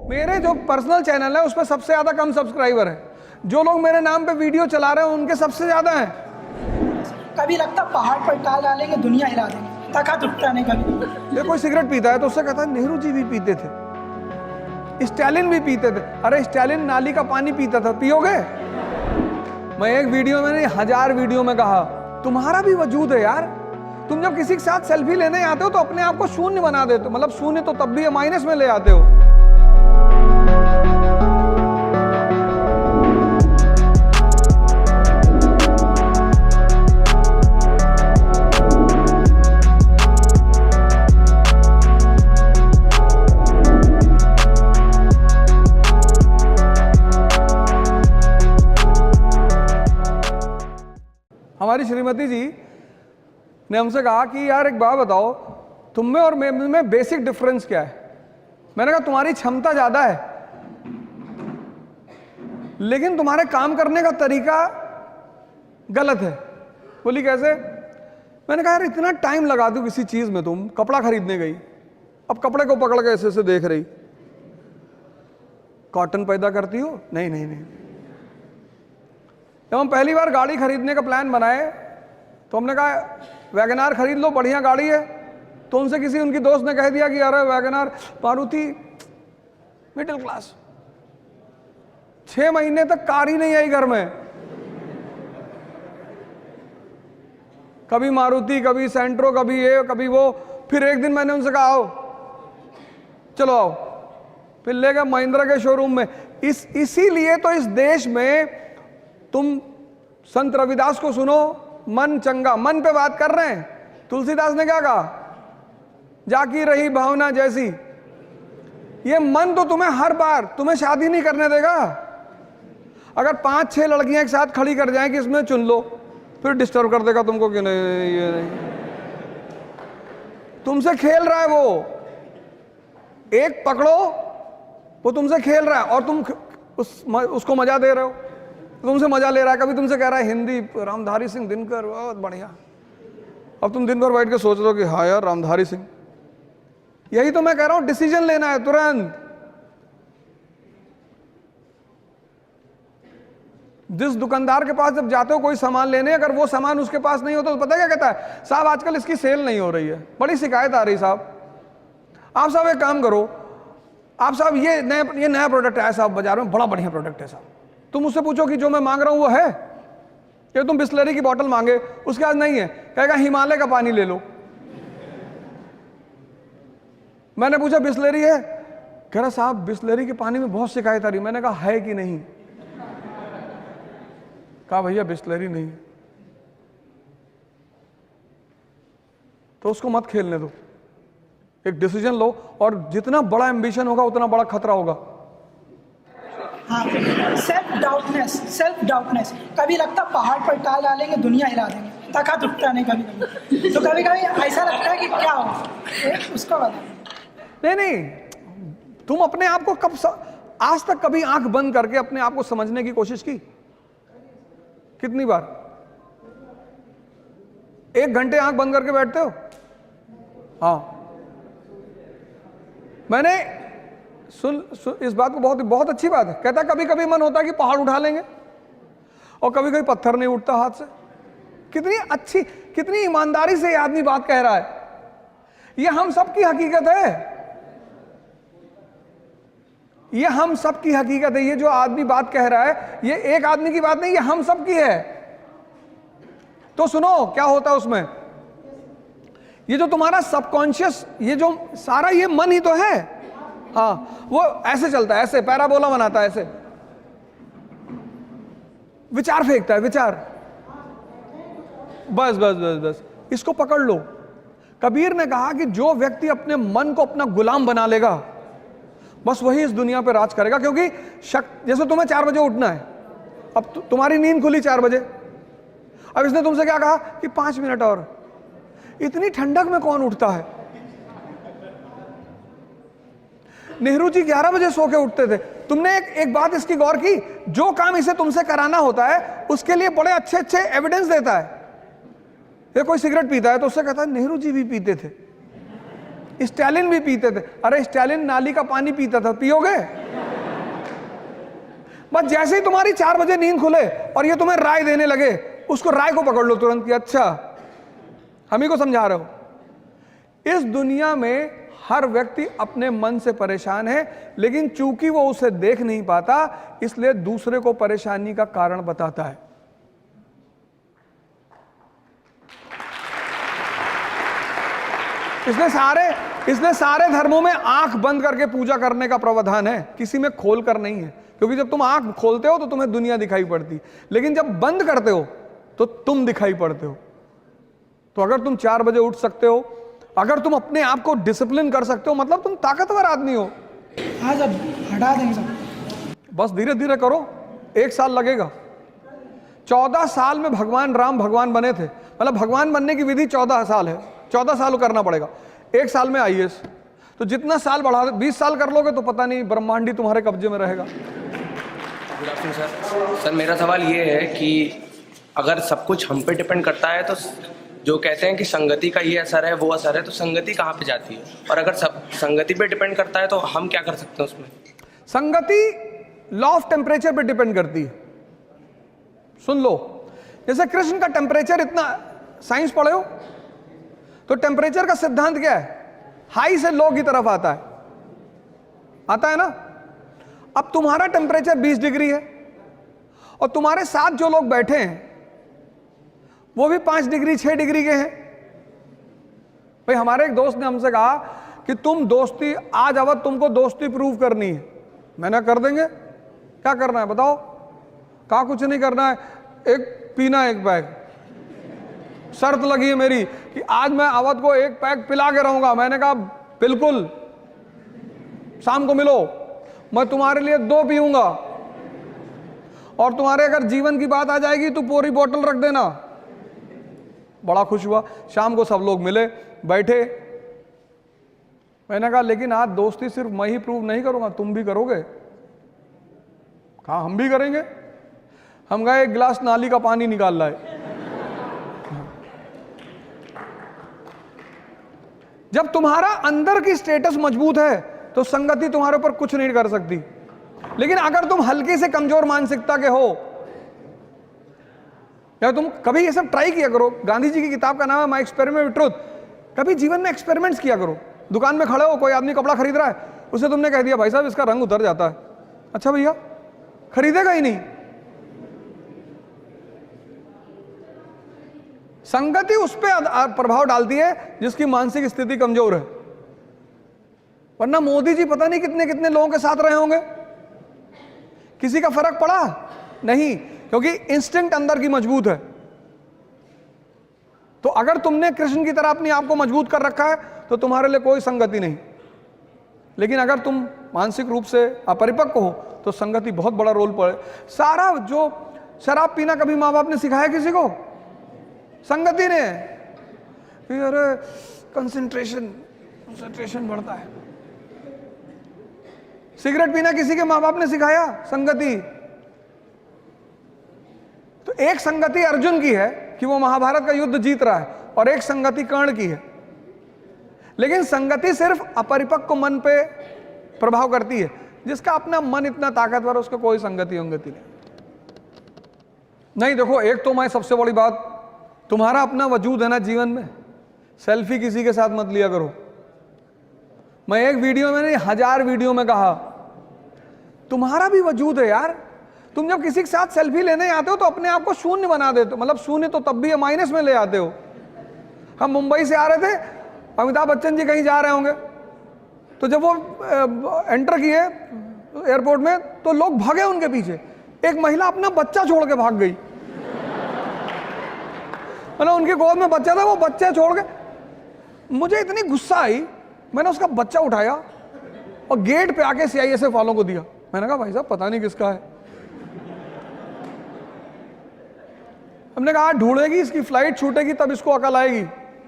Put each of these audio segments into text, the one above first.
मेरे जो personal channel है उस पर सबसे ज्यादा कम सब्सक्राइबर है। जो लोग मेरे नाम पे वीडियो चला रहे हैं उनके सबसे ज्यादा हैं। कभी लगता पहाड़ पर टाल डालेंगे दुनिया हिला देंगे, तखत उठता नहीं कभी। ये कोई सिगरेट पीता है तो उससे कहता है नेहरू जी भी पीते थे, स्टालिन भी पीते थे। अरे स्टालिन नाली का पानी पीता था, पियोगे? मैं एक वीडियो में नहीं 1000 वीडियो में कहा तुम्हारा भी वजूद है यार। तुम जब किसी के साथ सेल्फी लेने आते हो तो अपने आप को शून्य बना देते हो, मतलब शून्य तो तब भी माइनस में ले आते हो। हमारी श्रीमती जी ने हमसे कहा कि यार एक बात बताओ, तुम में और में बेसिक डिफरेंस क्या है? मैंने कहा तुम्हारी क्षमता ज्यादा है लेकिन तुम्हारे काम करने का तरीका गलत है। बोली कैसे? मैंने कहा यार इतना टाइम लगा दो किसी चीज में, तुम कपड़ा खरीदने गई, अब कपड़े को पकड़ के ऐसे ऐसे देख रही, कॉटन पैदा करती हो? नहीं नहीं नहीं। जब हम पहली बार गाड़ी खरीदने का प्लान बनाए तो हमने कहा वैगनार खरीद लो, बढ़िया गाड़ी है। तो उनसे किसी उनकी दोस्त ने कह दिया कि यार वैगनार, मारुति मिडिल क्लास। 6 महीने तक कार ही नहीं आई घर में, कभी मारुति, कभी सेंट्रो, कभी ये कभी वो। फिर एक दिन मैंने उनसे कहा आओ चलो आओ, फिर ले गए महिंद्रा के शोरूम में। इसीलिए तो इस देश में तुम संत रविदास को सुनो, मन चंगा, मन पे बात कर रहे हैं। तुलसीदास ने क्या कहा? जाकी रही भावना जैसी। ये मन तो तुम्हें हर बार तुम्हें शादी नहीं करने देगा। अगर 5-6 लड़कियां एक साथ खड़ी कर जाएं कि इसमें चुन लो, फिर डिस्टर्ब कर देगा तुमको कि नहीं ये नहीं। तुमसे खेल रहा है वो, एक पकड़ो, वो तुमसे खेल रहा है और तुम उसको मजा दे रहे हो, तुमसे मजा ले रहा है। कभी तुमसे कह रहा है हिंदी, रामधारी सिंह दिनकर बहुत बढ़िया। अब तुम दिन भर बैठ के सोच रहे हो कि हाँ यार रामधारी सिंह। यही तो मैं कह रहा हूं, डिसीजन लेना है तुरंत। जिस दुकानदार के पास जब जाते हो कोई सामान लेने, अगर वो सामान उसके पास नहीं होता तो पता क्या कहता है? साहब आजकल इसकी सेल नहीं हो रही है, बड़ी शिकायत आ रही साहब। आप साहब एक काम करो, आप साहब ये नया प्रोडक्ट है साहब बाजार में, बड़ा बढ़िया प्रोडक्ट है साहब। तुम उससे पूछो कि जो मैं मांग रहा हूं वो है? कि तुम बिस्लरी की बोतल मांगे, उसके पास नहीं है, कहेगा हिमालय का पानी ले लो। मैंने पूछा बिस्लरी है? कह रहा साहब बिस्लरी के पानी में बहुत शिकायत आ रही। मैंने कहा है कि नहीं? कहा भैया बिस्लरी नहीं। तो उसको मत खेलने दो, एक डिसीजन लो। और जितना बड़ा एम्बिशन होगा उतना बड़ा खतरा होगा। हाँ, सेल्फ डाउटनेस। कभी लगता पहाड़ पर टाल डालेंगे दुनिया हिला देंगे, तखत उठता नहीं कभी। तो कभी कभी ऐसा लगता है कि क्या हो, उसको बता। नहीं, तुम अपने आप को आज तक कभी आंख बंद करके अपने आप को समझने की कोशिश की? कितनी बार? 1 घंटे आंख बंद करके बैठते हो? हाँ, मैंने सुन इस बात को, बहुत अच्छी बात है। कहता कभी कभी मन होता है कि पहाड़ उठा लेंगे और कभी कभी पत्थर नहीं उठता हाथ से। कितनी अच्छी, कितनी ईमानदारी से ये आदमी बात कह रहा है। ये हम सबकी हकीकत है, ये हम सब की हकीकत है। ये जो आदमी बात कह रहा है ये एक आदमी की बात नहीं, ये हम सब की है। तो सुनो क्या होता है उसमें। ये जो तुम्हारा सबकॉन्शियस, ये जो सारा ये मन ही तो है। हाँ, वो ऐसे चलता है, ऐसे पैराबोला बनाता है, ऐसे विचार फेंकता है, विचार। बस बस बस बस इसको पकड़ लो। कबीर ने कहा कि जो व्यक्ति अपने मन को अपना गुलाम बना लेगा बस वही इस दुनिया पर राज करेगा। क्योंकि जैसे तुम्हें 4 बजे उठना है, अब तुम्हारी नींद खुली 4 बजे, अब इसने तुमसे क्या कहा कि 5 मिनट और। इतनी ठंडक में कौन उठता है? नेहरू जी 11 बजे सो के उठते थे। तुमने एक बात इसकी गौर की, जो काम इसे तुमसे कराना होता है उसके लिए बड़े अच्छे अच्छे एविडेंस देता है। ये कोई सिगरेट पीता है तो उससे कहता है नेहरू जी भी पीते थे, स्टालिन भी पीते थे। अरे स्टालिन नाली का पानी पीता था, पियोगे? बस जैसे ही तुम्हारी 4 बजे नींद खुले और ये तुम्हें राय देने लगे, उसको राय को पकड़ लो तुरंत कि अच्छा हम ही को समझा रहे हो। इस दुनिया में हर व्यक्ति अपने मन से परेशान है, लेकिन चूंकि वो उसे देख नहीं पाता इसलिए दूसरे को परेशानी का कारण बताता है। इसलिए सारे धर्मों में आंख बंद करके पूजा करने का प्रावधान है, किसी में खोल कर नहीं है। क्योंकि जब तुम आंख खोलते हो तो तुम्हें दुनिया दिखाई पड़ती, लेकिन जब बंद करते हो तो तुम दिखाई पड़ते हो। तो अगर तुम 4 बजे उठ सकते हो, अगर तुम अपने आप को डिसिप्लिन कर सकते हो, मतलब तुम ताकतवर आदमी हो। हाँ सब हटा देंगे सब। बस धीरे धीरे करो, 1 साल लगेगा। 14 साल में भगवान राम भगवान बने थे, मतलब भगवान बनने की विधि 14 साल है, 14 साल करना पड़ेगा। 1 साल में IAS, तो जितना साल बढ़ा 20 साल कर लोगे तो पता नहीं ब्रह्मांड ही तुम्हारे कब्जे में रहेगा। Good afternoon sir. सर मेरा सवाल ये है कि अगर सब कुछ हम पे डिपेंड करता है तो जो कहते हैं कि संगति का ये असर है वो असर है, तो संगति कहाँ पे जाती है? और अगर सब संगति पे डिपेंड करता है तो हम क्या कर सकते हैं उसमें? संगति लॉ ऑफ टेम्परेचर पे डिपेंड करती है। सुन लो, जैसे कृष्ण का टेम्परेचर इतना, साइंस पढ़े हो तो टेम्परेचर का सिद्धांत क्या है? हाई से लो की तरफ आता है ना। अब तुम्हारा टेम्परेचर 20 डिग्री है और तुम्हारे साथ जो लोग बैठे हैं वो भी 5 डिग्री 6 डिग्री के हैं। भाई हमारे एक दोस्त ने हमसे कहा कि तुम दोस्ती, आज अवध तुमको दोस्ती प्रूव करनी है। मैंने कर देंगे, क्या करना है बताओ? कहा कुछ नहीं करना है, एक पीना 1 पैक। शर्त लगी है मेरी कि आज मैं अवध को 1 पैक पिला के रहूंगा। मैंने कहा बिल्कुल, शाम को मिलो, मैं तुम्हारे लिए 2 पीऊंगा और तुम्हारे अगर जीवन की बात आ जाएगी तो पूरी बोतल रख देना। बड़ा खुश हुआ। शाम को सब लोग मिले, बैठे। मैंने कहा लेकिन आज दोस्ती सिर्फ मैं ही प्रूव नहीं करूंगा, तुम भी करोगे? कहा हम भी करेंगे। हम गए, 1 गिलास नाली का पानी निकाल लाए। जब तुम्हारा अंदर की स्टेटस मजबूत है तो संगति तुम्हारे ऊपर कुछ नहीं कर सकती। लेकिन अगर तुम हल्के से कमजोर मानसिकता के हो, या तुम कभी ये सब ट्राई किया करो। गांधी जी की किताब का नाम है माय एक्सपेरिमेंट विद ट्रुथ। कभी जीवन में एक्सपेरिमेंट्स किया करो। दुकान में खड़े हो, कोई आदमी कपड़ा खरीद रहा है, उसे तुमने कह दिया भाई साहब इसका रंग उतर जाता है। अच्छा भैया, खरीदेगा ही नहीं। संगति उस पर प्रभाव डालती है जिसकी मानसिक स्थिति कमजोर है। वरना मोदी जी पता नहीं कितने कितने लोगों के साथ रहे होंगे, किसी का फर्क पड़ा नहीं, क्योंकि इंस्टिंक्ट अंदर की मजबूत है। तो अगर तुमने कृष्ण की तरह अपने आप को मजबूत कर रखा है तो तुम्हारे लिए कोई संगति नहीं। लेकिन अगर तुम मानसिक रूप से अपरिपक्व हो तो संगति बहुत बड़ा रोल पड़े। सारा जो शराब पीना कभी माँ बाप ने सिखाया किसी को? संगति ने। अरे कंसंट्रेशन बढ़ता है। सिगरेट पीना किसी के माँ बाप ने सिखाया? संगति। तो एक संगति अर्जुन की है कि वो महाभारत का युद्ध जीत रहा है, और एक संगति कर्ण की है। लेकिन संगति सिर्फ अपरिपक्व मन पे प्रभाव करती है। जिसका अपना मन इतना ताकतवर, उसका कोई संगति उंगति नहीं। देखो, एक तो मैं सबसे बड़ी बात, तुम्हारा अपना वजूद है ना जीवन में। सेल्फी किसी के साथ मत लिया करो। मैं एक वीडियो में नहीं, 1000 वीडियो में कहा, तुम्हारा भी वजूद है यार। तुम जब किसी के साथ सेल्फी लेने आते हो तो अपने आप को शून्य बना देते हो। मतलब शून्य तो तब भी है, माइनस में ले आते हो। हम मुंबई से आ रहे थे, अमिताभ बच्चन जी कहीं जा रहे होंगे, तो जब वो एंटर किए एयरपोर्ट में तो लोग भागे उनके पीछे। एक महिला अपना बच्चा छोड़ के भाग गई। मतलब उनकी गोद में बच्चा था, वो बच्चा छोड़ के। मुझे इतनी गुस्सा आई, मैंने उसका बच्चा उठाया और गेट पे आके CISF वालों को दिया। मैंने कहा भाई साहब पता नहीं किसका है। हमने कहा ढूंढेगी, इसकी फ्लाइट छूटेगी तब इसको अकल आएगी।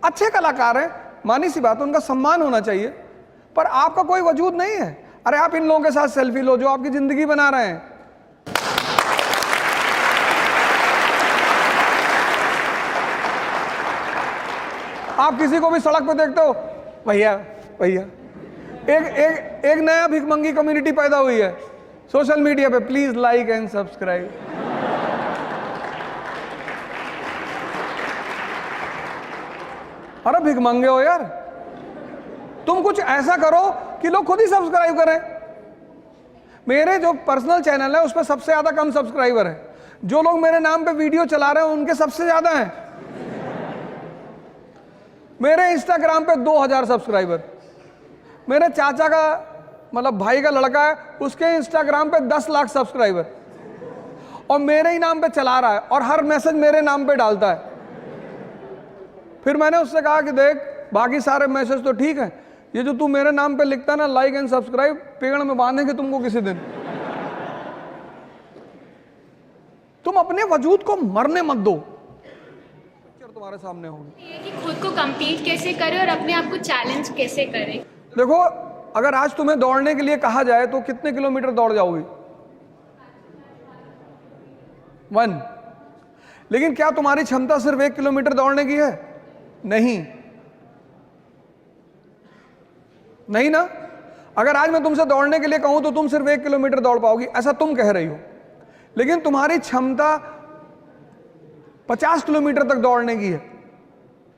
अच्छे कलाकार हैं, मानी सी बात, उनका सम्मान होना चाहिए, पर आपका कोई वजूद नहीं है। अरे आप इन लोगों के साथ सेल्फी लो जो आपकी जिंदगी बना रहे हैं। आप किसी को भी सड़क पे देखते हो, भैया भैया। एक नया भिखमंगी कम्युनिटी पैदा हुई है सोशल मीडिया पे। Please like and subscribe. अरे भिखमंगे हो यार, तुम कुछ ऐसा करो कि लोग खुद ही सब्सक्राइब करें। मेरे जो पर्सनल चैनल है उस पर सबसे ज्यादा कम सब्सक्राइबर है। जो लोग मेरे नाम पे वीडियो चला रहे हैं उनके सबसे ज्यादा हैं। मेरे इंस्टाग्राम पे 2000 सब्सक्राइबर। मेरे चाचा का मतलब भाई का लड़का है, उसके इंस्टाग्राम पे 10 लाख सब्सक्राइबर, और मेरे ही नाम पे चला रहा है और हर मैसेज मेरे नाम पे डालता है। फिर मैंने उससे कहा कि देख, बाकी सारे मैसेज तो ठीक है, ये जो तू मेरे नाम पे लिखता है ना, लाइक एंड सब्सक्राइब, पेड़ में बांधेंगे तुमको किसी दिन। तुम अपने वजूद को मरने मत दो, तुम्हारे सामने होगी। ये कि खुद को compete कैसे करें और अपने आप को चैलेंज कैसे करें। देखो, अगर आज तुम्हें दौड़ने के लिए कहा जाए तो कितने किलोमीटर दौड़ जाओगी? 1। लेकिन क्या तुम्हारी क्षमता सिर्फ 1 किलोमीटर दौड़ने की है? नहीं, नहीं ना। अगर आज मैं तुमसे दौड़ने के लिए कहूं तो तुम सिर्फ 1 किलोमीटर दौड़ पाओगी, ऐसा तुम कह रही हो। लेकिन तुम्हारी क्षमता 50 किलोमीटर तक दौड़ने की है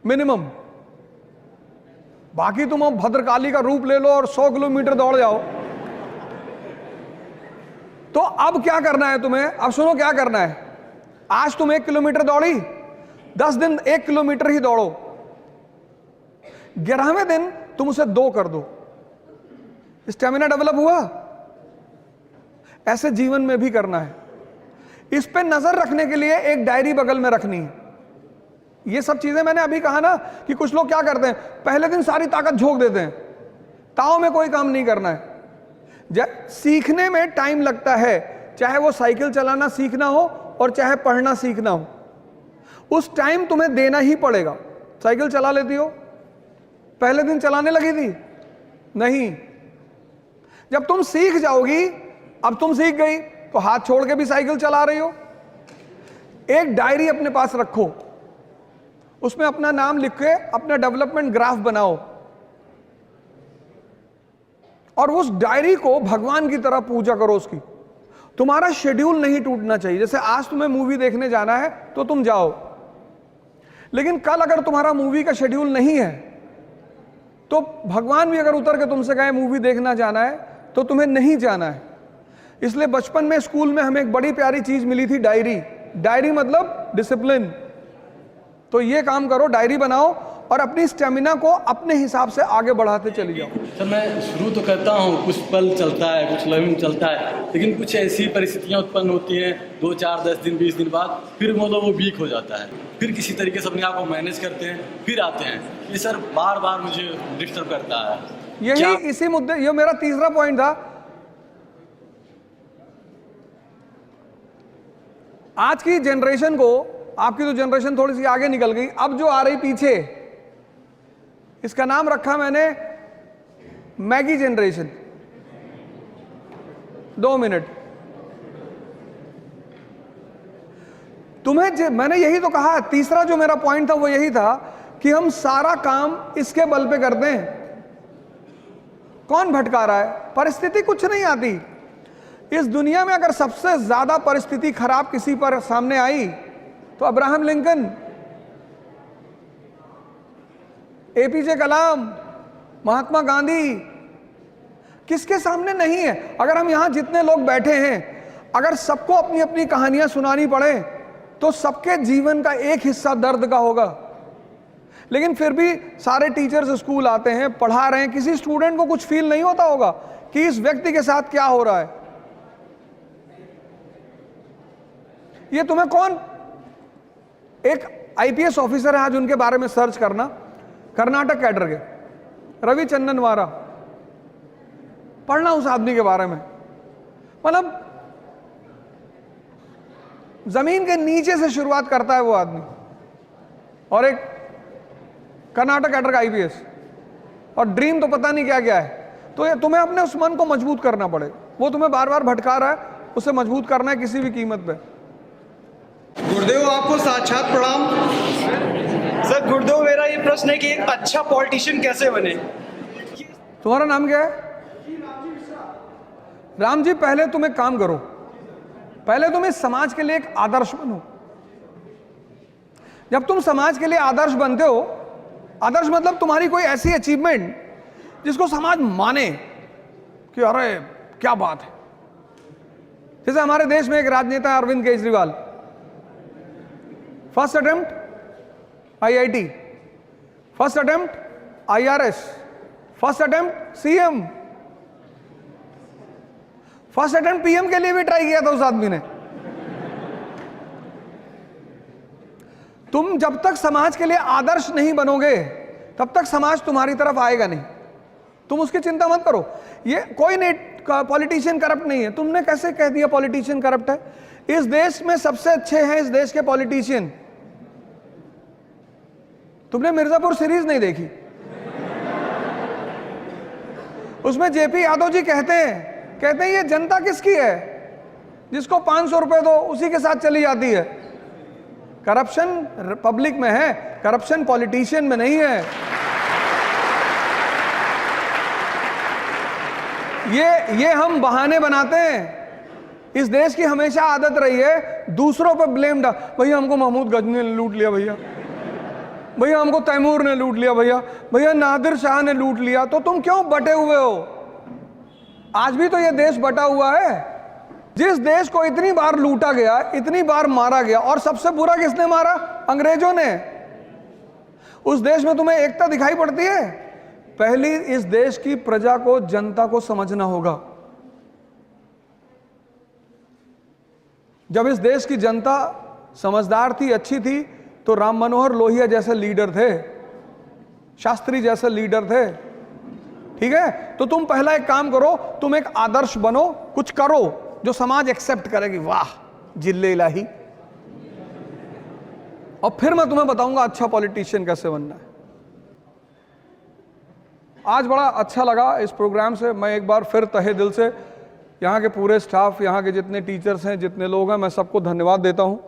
मिनिमम। बाकी तुम अब भद्रकाली का रूप ले लो और 100 किलोमीटर दौड़ जाओ। तो अब क्या करना है तुम्हें? अब सुनो क्या करना है। आज तुम 1 किलोमीटर दौड़ी, 10 दिन 1 किलोमीटर ही दौड़ो, 11वें दिन तुम उसे 2 कर दो। स्टेमिना डेवलप हुआ। ऐसे जीवन में भी करना है। इस पे नजर रखने के लिए एक डायरी बगल में रखनी है। ये सब चीजें मैंने अभी कहा ना कि कुछ लोग क्या करते हैं, पहले दिन सारी ताकत झोंक देते हैं, ताव में कोई काम नहीं करना है। सीखने में टाइम लगता है, चाहे वो साइकिल चलाना सीखना हो और चाहे पढ़ना सीखना हो, उस टाइम तुम्हें देना ही पड़ेगा। साइकिल चला लेती हो? पहले दिन चलाने लगी थी? नहीं। जब तुम सीख जाओगी, अब तुम सीख गई तो हाथ छोड़ के भी साइकिल चला रही हो। एक डायरी अपने पास रखो, उसमें अपना नाम लिख के अपना डेवलपमेंट ग्राफ बनाओ, और उस डायरी को भगवान की तरह पूजा करो उसकी। तुम्हारा शेड्यूल नहीं टूटना चाहिए। जैसे आज तुम्हें मूवी देखने जाना है तो तुम जाओ, लेकिन कल अगर तुम्हारा मूवी का शेड्यूल नहीं है तो भगवान भी अगर उतर के तुमसे कहे मूवी देखना जाना है तो तुम्हें नहीं जाना है। इसलिए बचपन में स्कूल में हमें एक बड़ी प्यारी चीज मिली थी, डायरी। डायरी मतलब डिसिप्लिन। तो ये काम करो, डायरी बनाओ और अपनी स्टेमिना को अपने हिसाब से आगे बढ़ाते चली जाओ। सर, मैं शुरू तो करता हूँ, कुछ पल चलता है, कुछ लम्हे चलता है, लेकिन कुछ ऐसी परिस्थितियाँ उत्पन्न होती हैं 2, 4, 10 दिन, 20 दिन बाद, फिर मतलब वो वीक हो जाता है। फिर किसी तरीके से अपने आप को मैनेज करते हैं, फिर आते हैं। ये सर बार बार मुझे डिस्टर्ब करता है। यही इसी मुद्दे, ये मेरा तीसरा पॉइंट था। आज की जनरेशन को, आपकी तो जनरेशन थोड़ी सी आगे निकल गई, अब जो आ रही पीछे, इसका नाम रखा मैंने मैगी जनरेशन। 2 मिनट। तुम्हें मैंने यही तो कहा, तीसरा जो मेरा पॉइंट था वो यही था कि हम सारा काम इसके बल पे करते हैं। कौन भटका रहा है? परिस्थिति कुछ नहीं आती। इस दुनिया में अगर सबसे ज्यादा परिस्थिति खराब किसी पर सामने आई तो अब्राहम लिंकन, एपीजे कलाम, महात्मा गांधी, किसके सामने नहीं है? अगर हम यहां जितने लोग बैठे हैं, अगर सबको अपनी अपनी कहानियां सुनानी पड़े तो सबके जीवन का एक हिस्सा दर्द का होगा। लेकिन फिर भी सारे टीचर्स स्कूल आते हैं, पढ़ा रहे हैं, किसी स्टूडेंट को कुछ फील नहीं होता होगा कि इस व्यक्ति के साथ क्या हो रहा है। ये तुम्हें कौन, एक आईपीएस ऑफिसर है, आज उनके बारे में सर्च करना, कर्नाटक कैडर के, रवि चंदनवारा, पढ़ना उस आदमी के बारे में। मतलब जमीन के नीचे से शुरुआत करता है वो आदमी, और एक कर्नाटक कैडर का आईपीएस, और ड्रीम तो पता नहीं क्या क्या है। तो ये तुम्हें अपने उस मन को मजबूत करना पड़ेगा। वो तुम्हें बार बार भटका रहा है, उसे मजबूत करना है किसी भी कीमत पे। गुरुदेव, आपको साक्षात प्रणाम। सर गुरुदेव, मेरा ये प्रश्न है कि एक अच्छा पॉलिटिशियन कैसे बने? तुम्हारा नाम क्या है? राम जी, पहले तुम एक काम करो, पहले तुम इस समाज के लिए एक आदर्श बनो। जब तुम समाज के लिए आदर्श बनते हो, आदर्श मतलब तुम्हारी कोई ऐसी अचीवमेंट जिसको समाज माने कि अरे क्या बात है। जैसे हमारे देश में एक राजनेता है Arvind Kejriwal, first attempt IIT, first attempt IRS, first attempt CM, first attempt PM के लिए भी ट्राई किया था उस आदमी ने। तुम जब तक समाज के लिए आदर्श नहीं बनोगे तब तक समाज तुम्हारी तरफ आएगा नहीं। तुम उसकी चिंता मत करो। ये कोई नहीं, पॉलिटिशियन करप्ट नहीं है। तुमने कैसे कह दिया पॉलिटिशियन करप्ट है? इस देश में सबसे अच्छे हैं इस देश के पॉलिटिशियन। तुमने मिर्जापुर सीरीज नहीं देखी? उसमें जेपी यादव जी कहते हैं ये जनता किसकी है? जिसको 500 रुपए दो उसी के साथ चली जाती है। करप्शन पब्लिक में है, करप्शन पॉलिटिशियन में नहीं है। ये हम बहाने बनाते हैं। इस देश की हमेशा आदत रही है दूसरों पर ब्लेम डाल। भैया हमको महमूद गजनी ने लूट लिया, भैया हमको तैमूर ने लूट लिया, भैया नादिर शाह ने लूट लिया। तो तुम क्यों बटे हुए हो? आज भी तो ये देश बटा हुआ है। जिस देश को इतनी बार लूटा गया, इतनी बार मारा गया, और सबसे बुरा किसने मारा? अंग्रेजों ने। उस देश में तुम्हें एकता दिखाई पड़ती है? पहली इस देश की प्रजा को, जनता को समझना होगा। जब इस देश की जनता समझदार थी, अच्छी थी, तो राम मनोहर लोहिया जैसे लीडर थे, शास्त्री जैसे लीडर थे। ठीक है, तो तुम पहला एक काम करो, तुम एक आदर्श बनो, कुछ करो जो समाज एक्सेप्ट करेगी। वाह जिल्ले इलाही। और फिर मैं तुम्हें बताऊंगा अच्छा पॉलिटिशियन कैसे बनना है। आज बड़ा अच्छा लगा इस प्रोग्राम से। मैं एक बार फिर तहे दिल से यहाँ के पूरे स्टाफ, यहाँ के जितने टीचर्स हैं, जितने लोग हैं, मैं सबको धन्यवाद देता हूँ।